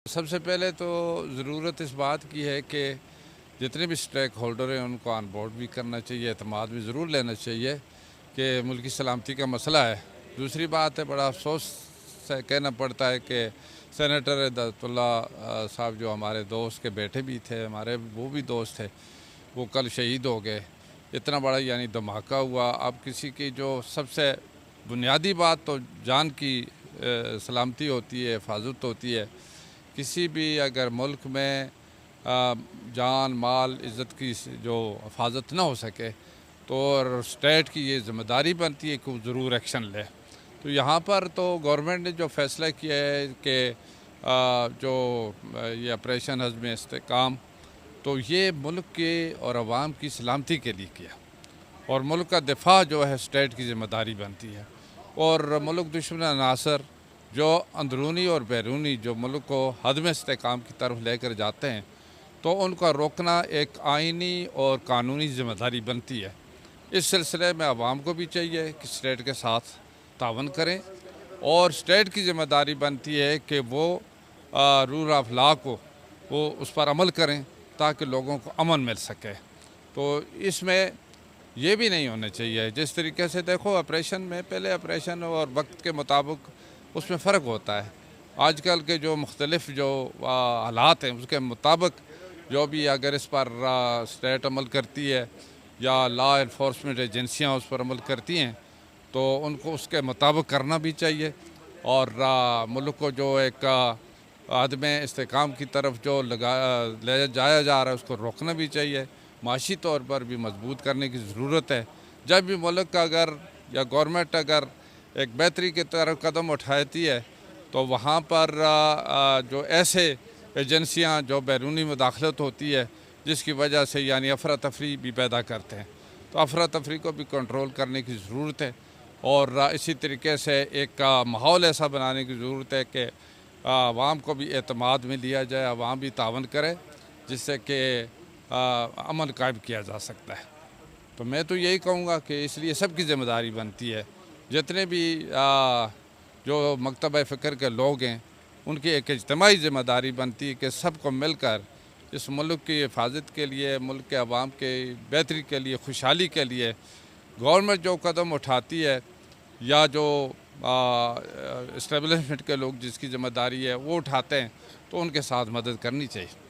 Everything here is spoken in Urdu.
سب سے پہلے تو ضرورت اس بات کی ہے کہ جتنے بھی سٹیک ہولڈر ہیں ان کو آن بورڈ بھی کرنا چاہیے، اعتماد بھی ضرور لینا چاہیے کہ ملکی سلامتی کا مسئلہ ہے۔ دوسری بات ہے، بڑا افسوس سے کہنا پڑتا ہے کہ سینیٹر ہدایت اللہ صاحب جو ہمارے دوست کے بیٹے بھی تھے، ہمارے وہ بھی دوست تھے، وہ کل شہید ہو گئے۔ اتنا بڑا دھماکہ ہوا۔ اب کسی کی جو سب سے بنیادی بات تو جان کی سلامتی ہوتی ہے، حفاظت ہوتی ہے۔ کسی بھی اگر ملک میں جان مال عزت کی جو حفاظت نہ ہو سکے تو اسٹیٹ کی یہ ذمہ داری بنتی ہے کہ وہ ضرور ایکشن لے۔ تو یہاں پر تو گورنمنٹ نے جو فیصلہ کیا ہے کہ جو یہ آپریشن عزم استحکام، تو یہ ملک کے اور عوام کی سلامتی کے لیے کیا، اور ملک کا دفاع جو ہے اسٹیٹ کی ذمہ داری بنتی ہے۔ اور ملک دشمن عناصر جو اندرونی اور بیرونی جو ملک کو عدم استحکام کی طرف لے کر جاتے ہیں، تو ان کا روکنا ایک آئینی اور قانونی ذمہ داری بنتی ہے۔ اس سلسلے میں عوام کو بھی چاہیے کہ اسٹیٹ کے ساتھ تعاون کریں، اور اسٹیٹ کی ذمہ داری بنتی ہے کہ وہ رول آف لا کو وہ اس پر عمل کریں تاکہ لوگوں کو امن مل سکے۔ تو اس میں یہ بھی نہیں ہونا چاہیے، جس طریقے سے دیکھو آپریشن میں پہلے آپریشن اور وقت کے مطابق اس میں فرق ہوتا ہے۔ آج کل کے جو مختلف جو حالات ہیں اس کے مطابق جو بھی اگر اس پر اسٹیٹ عمل کرتی ہے یا لا انفورسمنٹ ایجنسیاں اس پر عمل کرتی ہیں تو ان کو اس کے مطابق کرنا بھی چاہیے، اور ملک کو جو ایک عدم استحکام کی طرف جو لے جایا جا رہا ہے اس کو روکنا بھی چاہیے۔ معاشی طور پر بھی مضبوط کرنے کی ضرورت ہے۔ جب بھی ملک اگر یا گورنمنٹ اگر ایک بہتری کی طرف قدم اٹھاتی ہے تو وہاں پر جو ایسے ایجنسیاں جو بیرونی مداخلت ہوتی ہے جس کی وجہ سے افراتفری بھی پیدا کرتے ہیں، تو افراتفری کو بھی کنٹرول کرنے کی ضرورت ہے، اور اسی طریقے سے ایک ماحول ایسا بنانے کی ضرورت ہے کہ عوام کو بھی اعتماد میں لیا جائے، عوام بھی تعاون کرے، جس سے کہ امن قائم کیا جا سکتا ہے۔ تو میں تو یہی کہوں گا کہ اس لیے سب کی ذمہ داری بنتی ہے، جتنے بھی جو مکتبہ فکر کے لوگ ہیں ان کی ایک اجتماعی ذمہ داری بنتی ہے کہ سب کو مل کر اس ملک کی حفاظت کے لیے، ملک کے عوام کے بہتری کے لیے، خوشحالی کے لیے گورنمنٹ جو قدم اٹھاتی ہے یا جو اسٹیبلشمنٹ کے لوگ جس کی ذمہ داری ہے وہ اٹھاتے ہیں تو ان کے ساتھ مدد کرنی چاہیے۔